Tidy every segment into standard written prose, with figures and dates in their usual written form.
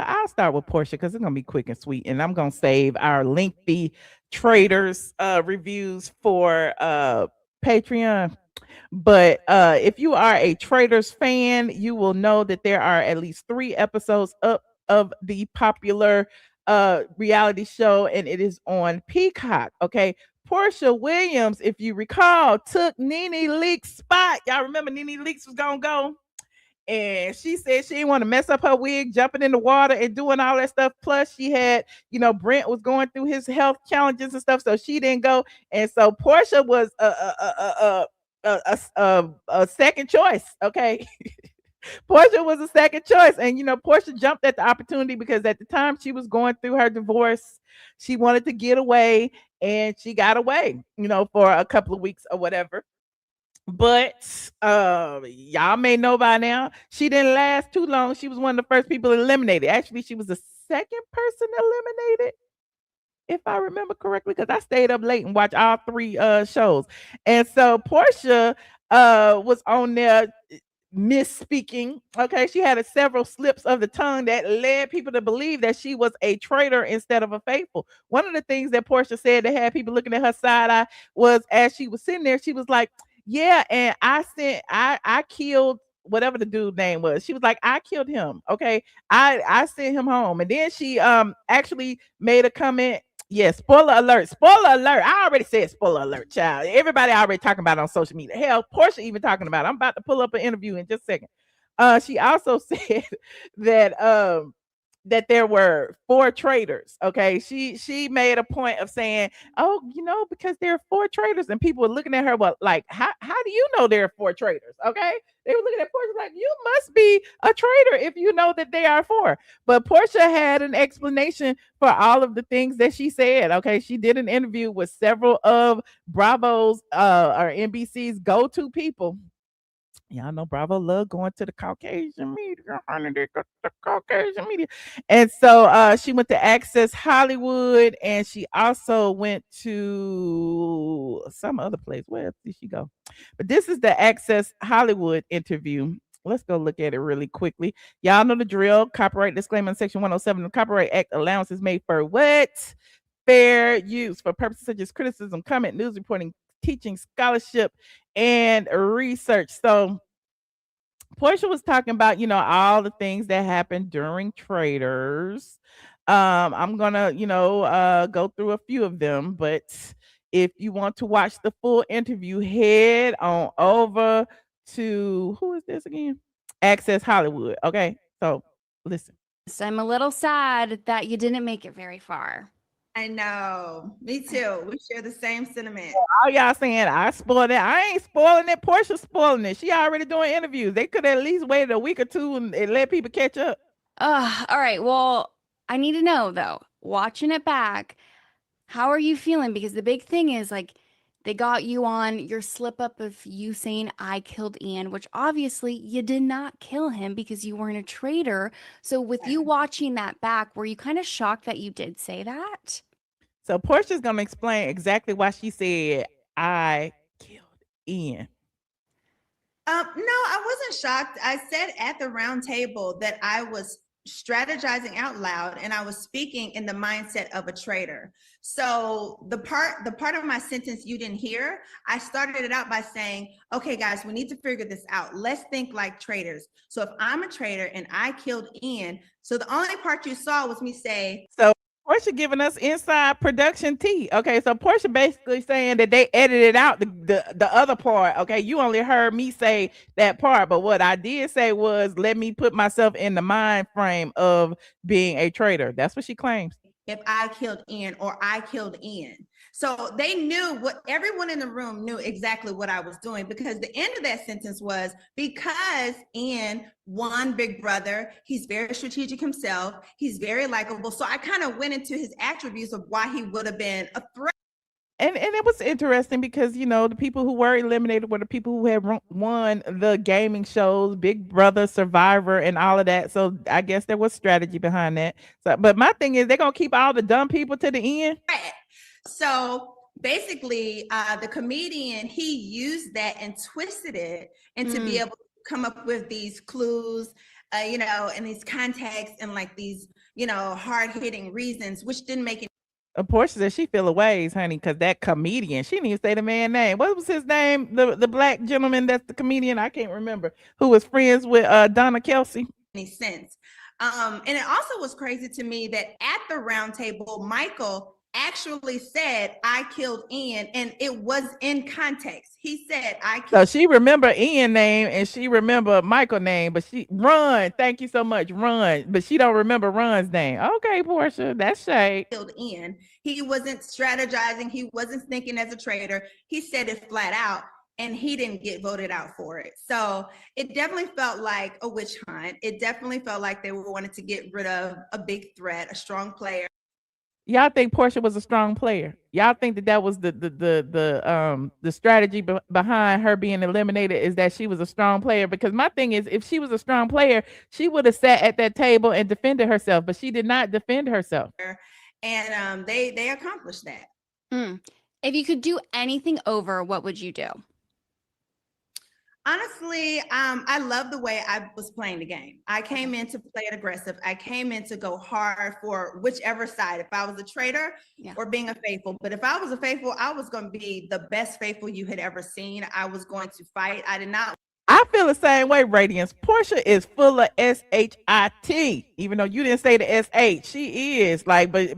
I'll start with Porsha because it's gonna be quick and sweet, and I'm gonna save our lengthy Traitors reviews for Patreon. But if you are a Traitors fan, you will know that there are at least 3 episodes up of the popular reality show, and it is on Peacock. Okay. Porsha Williams, if you recall, took NeNe Leakes' spot. Y'all remember NeNe Leakes was gonna go? And she said she didn't want to mess up her wig, jumping in the water and doing all that stuff. Plus, she had, Brent was going through his health challenges and stuff, so she didn't go. And so Porsha was a second choice. Okay, Porsha was a second choice, and Porsha jumped at the opportunity because at the time she was going through her divorce. She wanted to get away, and she got away, for a couple of weeks or whatever. But y'all may know by now, she didn't last too long. She was one of the first people eliminated. Actually, she was the second person eliminated, if I remember correctly, because I stayed up late and watched all 3 shows. And so Porsha was on there misspeaking. Okay, she had several slips of the tongue that led people to believe that she was a traitor instead of a faithful. One of the things that Porsha said that had people looking at her side eye was, as she was sitting there, she was like, yeah, and I killed whatever the dude name was. She was like, I killed him. Okay. I sent him home. And then she actually made a comment. Yeah, spoiler alert. Spoiler alert. I already said spoiler alert, child. Everybody already talking about it on social media. Hell, Porsha even talking about it. I'm about to pull up an interview in just a second. She also said that that there were 4 traitors. Okay. She made a point of saying, oh, because there are 4 traitors, and people were looking at her, well, like, how do you know there are 4 traitors? Okay. They were looking at Porsha like, you must be a traitor if you know that they are 4. But Porsha had an explanation for all of the things that she said. Okay. She did an interview with several of Bravo's or NBC's go-to people. Y'all know Bravo love going to the Caucasian media, honey. They got the Caucasian media. And so she went to Access Hollywood, and she also went to some other place. Where did she go? But this is the Access Hollywood interview. Let's go look at it really quickly. Y'all know the drill. Copyright disclaimer in Section 107 of the Copyright Act. Allowance is made for what? Fair use for purposes such as criticism, comment, news reporting, teaching, scholarship, and research. So Portia was talking about, all the things that happened during Traitors. I'm gonna, go through a few of them, but if you want to watch the full interview, head on over to, who is this again? Access Hollywood. Okay, so listen. So I'm a little sad that you didn't make it very far. I know. Me too. We share the same sentiment. All y'all saying I spoiled it. I ain't spoiling it. Portia's spoiling it. She already doing interviews. They could at least wait a week or two and let people catch up. All right. Well, I need to know though, watching it back, how are you feeling? Because the big thing is like they got you on your slip up of you saying I killed Ian, which obviously you did not kill him because you weren't a traitor. So with you watching that back, were you kind of shocked that you did say that? So Portia's gonna explain exactly why she said I killed Ian. No, I wasn't shocked. I said at the round table that I was strategizing out loud and I was speaking in the mindset of a traitor. So the part of my sentence you didn't hear, I started it out by saying, okay, guys, we need to figure this out. Let's think like traitors. So if I'm a traitor and I killed Ian, so the only part you saw was me say, so Portia giving us inside production tea. Okay, so Portia basically saying that they edited out the other part. Okay, you only heard me say that part, but what I did say was, let me put myself in the mind frame of being a traitor. That's what she claims. If I killed Ian or I killed Ian. So they knew what everyone in the room knew exactly what I was doing, because the end of that sentence was because Ian won Big Brother. He's very strategic himself. He's very likable. So I kind of went into his attributes of why he would have been a threat. And it was interesting because, the people who were eliminated were the people who had won the gaming shows, Big Brother, Survivor, and all of that. So I guess there was strategy behind that. So, but my thing is, they're going to keep all the dumb people to the end. Right. So basically, the comedian, he used that and twisted it and to be able to come up with these clues in these contexts and like these, hard hitting reasons, which didn't make any. Porsche said she feel a ways, honey, because that comedian, she didn't even say the man's name. What was his name? The black gentleman that's the comedian, I can't remember, who was friends with Donna Kelsey. Any sense. And it also was crazy to me that at the round table, Michael actually said, I killed Ian, and it was in context. He said, I killed. So she remember Ian name and she remember Michael name, but Run, thank you so much, Run, but she don't remember Run's name. Okay, Porsha, that's shade. Killed Ian. He wasn't strategizing. He wasn't thinking as a traitor. He said it flat out, and he didn't get voted out for it. So it definitely felt like a witch hunt. It definitely felt like they wanted to get rid of a big threat, a strong player. Y'all think Porsha was a strong player? Y'all think that was the strategy behind her being eliminated, is that she was a strong player? Because my thing is, if she was a strong player, she would have sat at that table and defended herself, but she did not defend herself. And they accomplished that. If you could do anything over, what would you do? Honestly, I love the way I was playing the game. I came in to play it aggressive. I came in to go hard for whichever side. If I was a traitor or being a faithful. But if I was a faithful, I was going to be the best faithful you had ever seen. I was going to fight. I did not. I feel the same way, Radiance. Porsha is full of SHIT, even though you didn't say the SH. She is like, but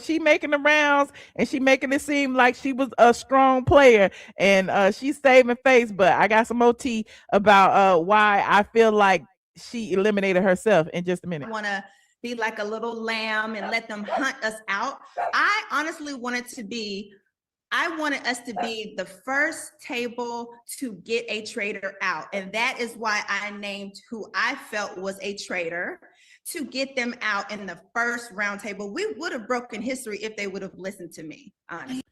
she making the rounds and she making it seem like she was a strong player, and she's saving face. But I got some OT about why I feel like she eliminated herself in just a minute. I want to be like a little lamb and let them hunt us out. I honestly wanted us to be the first table to get a traitor out. And that is why I named who I felt was a traitor, to get them out in the first round table. We would have broken history if they would have listened to me, honestly.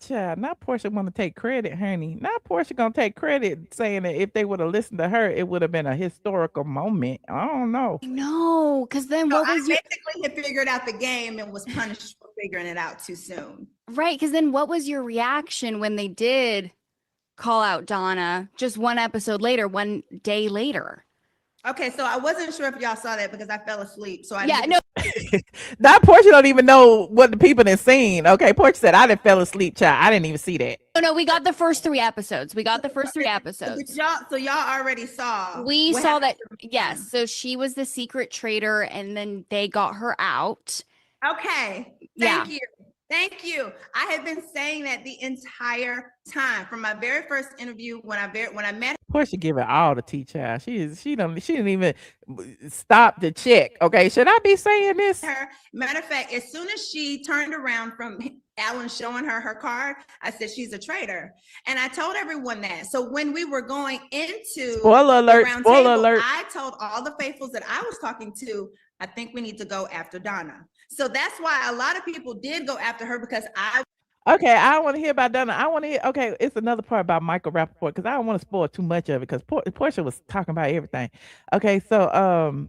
Child, not Porsha want to take credit, honey. Not Porsha gonna take credit, saying that if they would have listened to her, it would have been a historical moment. I don't know. No, because then what was I basically had figured out the game and was punished for figuring it out too soon. Right, because then what was your reaction when they did call out Donna just one episode later, one day later? Okay, so I wasn't sure if y'all saw that because I fell asleep. So That Porsha don't even know what the people had seen. Okay, Porsha said I didn't fell asleep, child. I didn't even see that. No, we got the first 3 episodes. So y'all already saw. We saw that. Yes. So she was the secret traitor, and then they got her out. Okay. Thank you. I have been saying that the entire time from my very first interview when I met her. Porsha give it all to tea, child. She didn't even stop to check. Okay, should I be saying this? Matter of fact, as soon as she turned around from Alan showing her card, I said she's a traitor, and I told everyone that. So when we were going into spoiler alert, I told all the faithfuls that I was talking to, I think we need to go after Donna. So that's why a lot of people did go after her, because Okay, I don't want to hear about Donna. I want to hear. Okay, it's another part about Michael Rapaport, because I don't want to spoil too much of it, because Porsha was talking about everything. Okay, so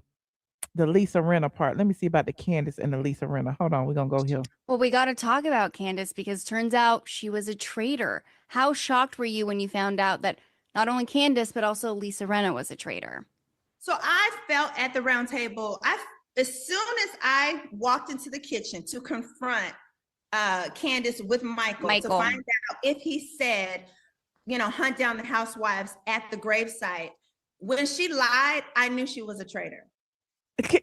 the Lisa Rinna part. Let me see about the Candace and the Lisa Rinna. Hold on, we're gonna go here. Well, we got to talk about Candace, because turns out she was a traitor. How shocked were you when you found out that not only Candace but also Lisa Rinna was a traitor? So I felt at the round table, as soon as I walked into the kitchen to confront Candace with Michael to find out if he said, hunt down the housewives at the gravesite, when she lied, I knew she was a traitor. Did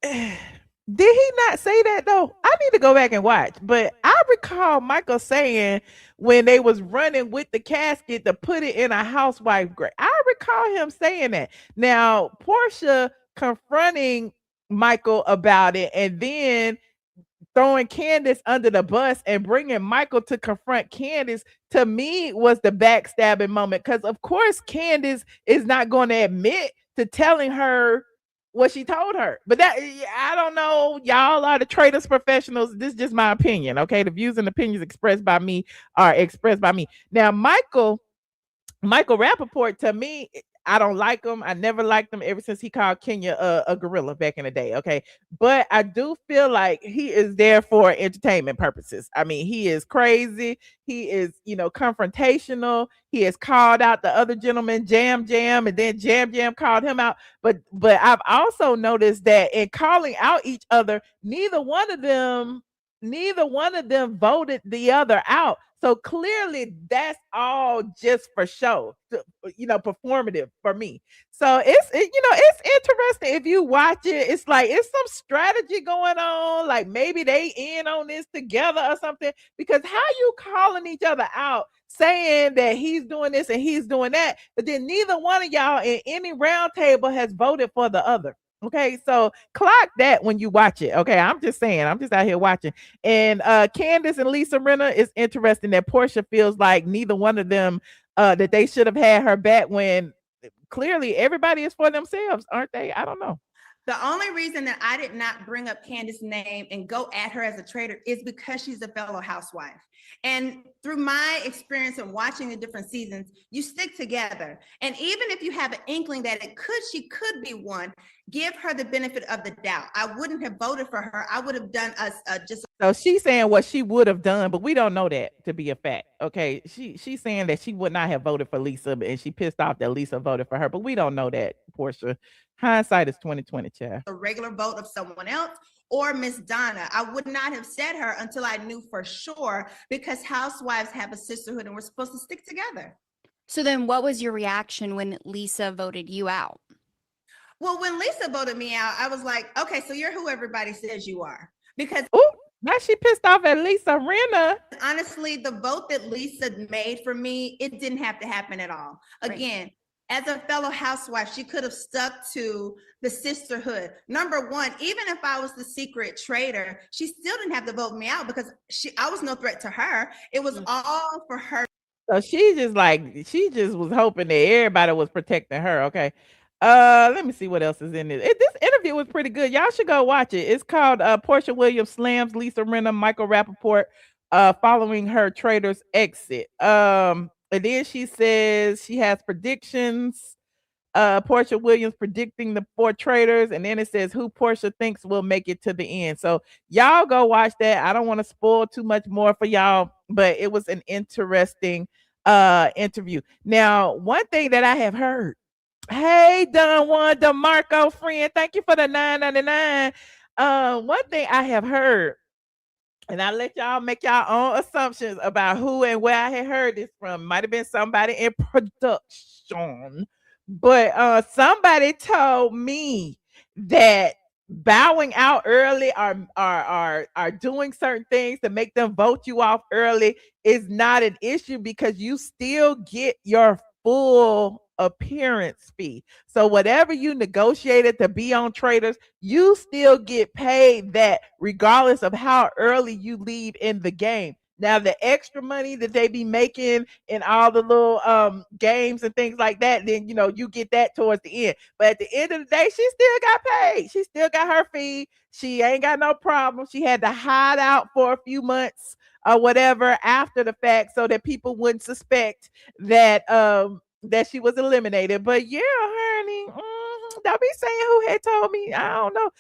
he not say that though? I need to go back and watch, but I recall Michael saying when they was running with the casket to put it in a housewife grave. I recall him saying that. Now Porsha confronting Michael about it and then throwing Candace under the bus and bringing Michael to confront Candace, to me was the backstabbing moment, because of course Candace is not going to admit to telling her what she told her. But that, I don't know, y'all are the Traitors professionals. This is just my opinion, okay? The views and opinions expressed by me are expressed by me. Now Michael Rapaport, to me, I don't like him. I never liked him ever since he called Kenya a gorilla back in the day. Okay. But I do feel like he is there for entertainment purposes. I mean, he is crazy. He is, confrontational. He has called out the other gentleman, Jam Jam, and then Jam Jam called him out. But I've also noticed that in calling out each other, neither one of them voted the other out. So clearly that's all just for show, performative for me. So it's interesting if you watch it. It's like it's some strategy going on. Like maybe they in on this together or something. Because how you calling each other out, saying that he's doing this and he's doing that, but then neither one of y'all in any round table has voted for the other. Okay, so clock that when you watch it. Okay, I'm just saying, I'm just out here watching. And Candace and Lisa Rinna, is interesting that Porsha feels like neither one of them that they should have had her back when clearly everybody is for themselves, aren't they? I don't know. The only reason that I did not bring up Candace's name and go at her as a traitor is because she's a fellow housewife. And through my experience in watching the different seasons, you stick together. And even if you have an inkling that she could be one, give her the benefit of the doubt. I wouldn't have voted for her. I would have done just. So she's saying what she would have done, but we don't know that to be a fact. Okay, she's saying that she would not have voted for Lisa, and she pissed off that Lisa voted for her, but we don't know that, Porsha. Hindsight is 2020, child. A regular vote of someone else or Miss Donna. I would not have said her until I knew for sure, because housewives have a sisterhood and we're supposed to stick together. So then what was your reaction when Lisa voted you out? Well, when Lisa voted me out, I was like, okay, so you're who everybody says you are. Because now she pissed off at Lisa Rinna. Honestly, the vote that Lisa made for me, it didn't have to happen at all. Again, as a fellow housewife, she could have stuck to the sisterhood. Number one, even if I was the secret traitor, she still didn't have to vote me out because I was no threat to her. It was all for her. So she just was hoping that everybody was protecting her. Okay. Let me see what else is in this. This interview was pretty good. Y'all should go watch it. It's called Porsha Williams slams Lisa Rinna, Michael Rapaport, following her Traitors exit. And then she says she has predictions. Porsha Williams predicting the 4 Traitors, and then it says who Porsha thinks will make it to the end. So y'all go watch that. I don't want to spoil too much more for y'all, but it was an interesting interview. Now, one thing that I have heard. Hey, Don Juan DeMarco friend, thank you for the $9.99. One thing I have heard, and I let y'all make y'all own assumptions about who and where I had heard this from. Might have been somebody in production, but somebody told me that bowing out early are doing certain things to make them vote you off early is not an issue because you still get your full appearance fee. So whatever you negotiated to be on Traitors, you still get paid that regardless of how early you leave in the game. Now the extra money that they be making in all the little games and things like that, then you get that towards the end. But at the end of the day, she still got paid. She still got her fee. She ain't got no problem. She had to hide out for a few months or whatever after the fact so that people wouldn't suspect that that she was eliminated. But yeah, honey, don't be saying who had told me. I don't know.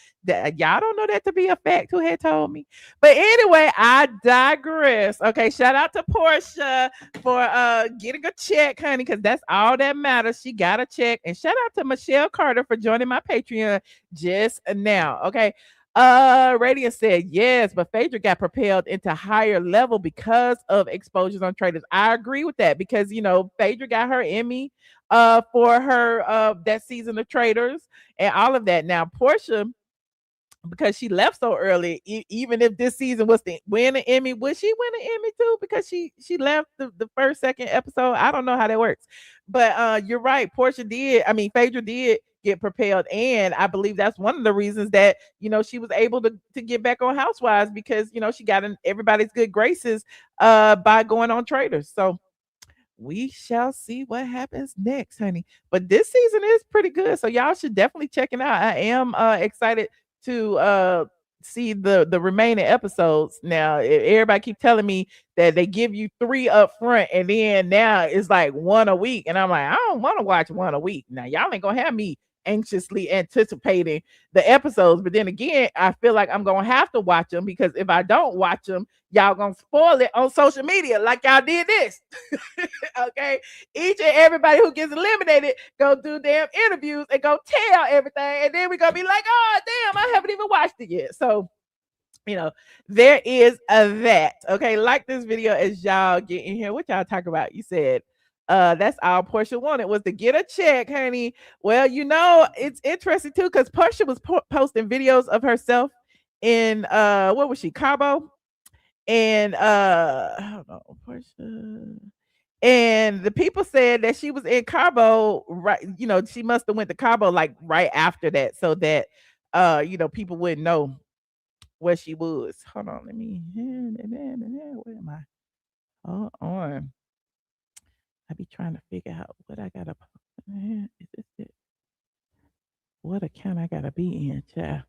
Y'all don't know that to be a fact. Who had told me? But anyway, I digress. Okay, shout out to Porsha for getting a check, honey, because that's all that matters. She got a check. And shout out to Michelle Carter for joining my Patreon just now. Okay. Radiant said yes, but Phaedra got propelled into higher level because of exposures on Traitors. I agree with that because Phaedra got her Emmy for her that season of Traitors and all of that. Now Porsha, because she left so early, even if this season was to win an Emmy, would she win an Emmy too? Because she left the first, second episode. I don't know how that works, but you're right. Phaedra did get propelled, and I believe that's one of the reasons that she was able to get back on Housewives because she got in everybody's good graces by going on Traitors. So we shall see what happens next, honey. But this season is pretty good, so y'all should definitely check it out. I am excited to see the remaining episodes. Now, everybody keep telling me that they give you 3 up front, and then now it's like 1 a week, and I'm like, I don't want to watch 1 a week. Now, y'all ain't gonna have me anxiously anticipating the episodes, but then again, I feel like I'm gonna have to watch them, because if I don't watch them, y'all gonna spoil it on social media like y'all did this. Okay, each and everybody who gets eliminated go do damn interviews and go tell everything, and then we're gonna be like, oh damn, I haven't even watched it yet. So there is a that. Okay, like this video as y'all get in here. What y'all talk about? You said that's all Porsha wanted, was to get a check, honey. Well, it's interesting too, because Porsha was posting videos of herself in what was she, Cabo? And I don't know, Porsha. And the people said that she was in Cabo, right? She must have went to Cabo like right after that, so that people wouldn't know where she was. Hold on, let me. Where am I? Hold on. I be trying to figure out what I gotta. Is this it? What account I gotta be in, child?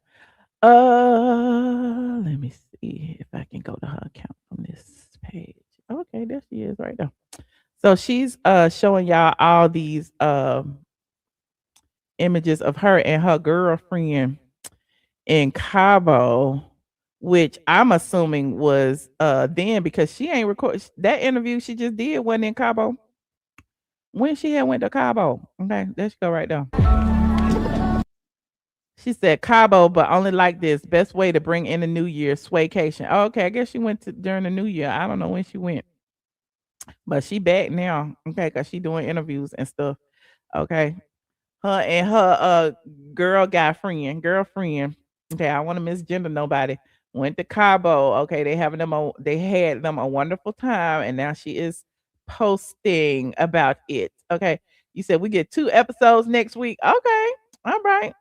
Let me see if I can go to her account on this page. Okay, there she is right now. So she's showing y'all all these images of her and her girlfriend in Cabo, which I'm assuming was then, because she ain't recorded that interview she just did wasn't in Cabo. When she had went to Cabo. Okay, there she go right there. She said Cabo, but only like this. Best way to bring in the new year, swaycation. Oh, okay, I guess she went during the new year. I don't know when she went, but she back now. Okay, because she doing interviews and stuff. Okay, her and her girlfriend. Okay, I want to misgender nobody. Went to Cabo. Okay, they had them a wonderful time, and now she is posting about it. Okay, you said we get 2 episodes next week. Okay, all right.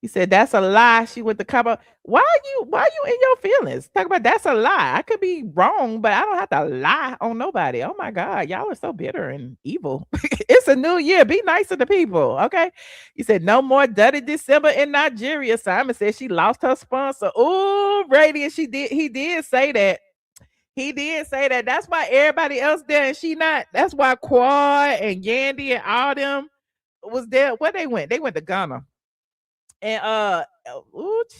He said that's a lie. She went to Cabo. Why you in your feelings? Talk about that's a lie. I could be wrong, but I don't have to lie on nobody. Oh my God, y'all are so bitter and evil. It's a new year. Be nice to the people. Okay. He said no more dirty December in Nigeria. Simon said she lost her sponsor. Oh, Brady, and he did say that. He did say that. That's why everybody else there and she not. That's why Quad and Yandy and all them was there. Where they went? They went to Ghana. And child,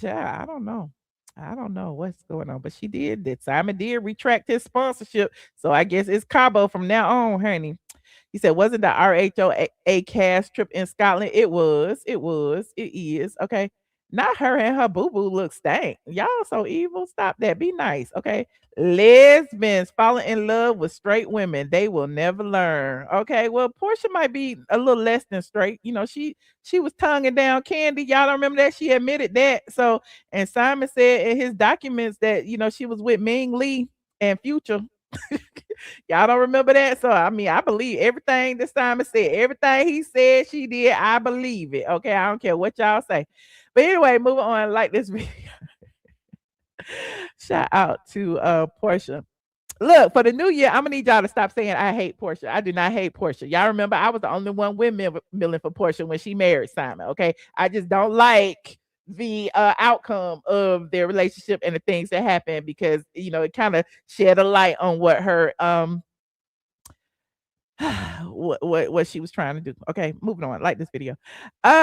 I don't know what's going on, but she did that. Simon did retract his sponsorship, so I guess it's Cabo from now on, honey. He said, wasn't the RHOA cast trip in Scotland? It is. Okay. Not her and her boo-boo look stank. Y'all so evil. Stop that. Be nice. Okay. Lesbians falling in love with straight women. They will never learn. Okay. Well, Porsha might be a little less than straight. She was tonguing down Candy. Y'all don't remember that? She admitted that. So, and Simon said in his documents that, she was with Ming Lee and Future. Y'all don't remember that? So I mean, I believe everything that Simon said. Everything he said she did, I believe it. Okay, I don't care what y'all say. But anyway, moving on. Like this video. Shout out to Porsha. Look, for the new year, I'm gonna need y'all to stop saying I hate Porsha. I do not hate Porsha. Y'all remember I was the only one windmilling for Porsha when she married Simon. Okay, I just don't like the outcome of their relationship and the things that happened, because it kind of shed a light on what her what she was trying to do. Okay, moving on. Like this video.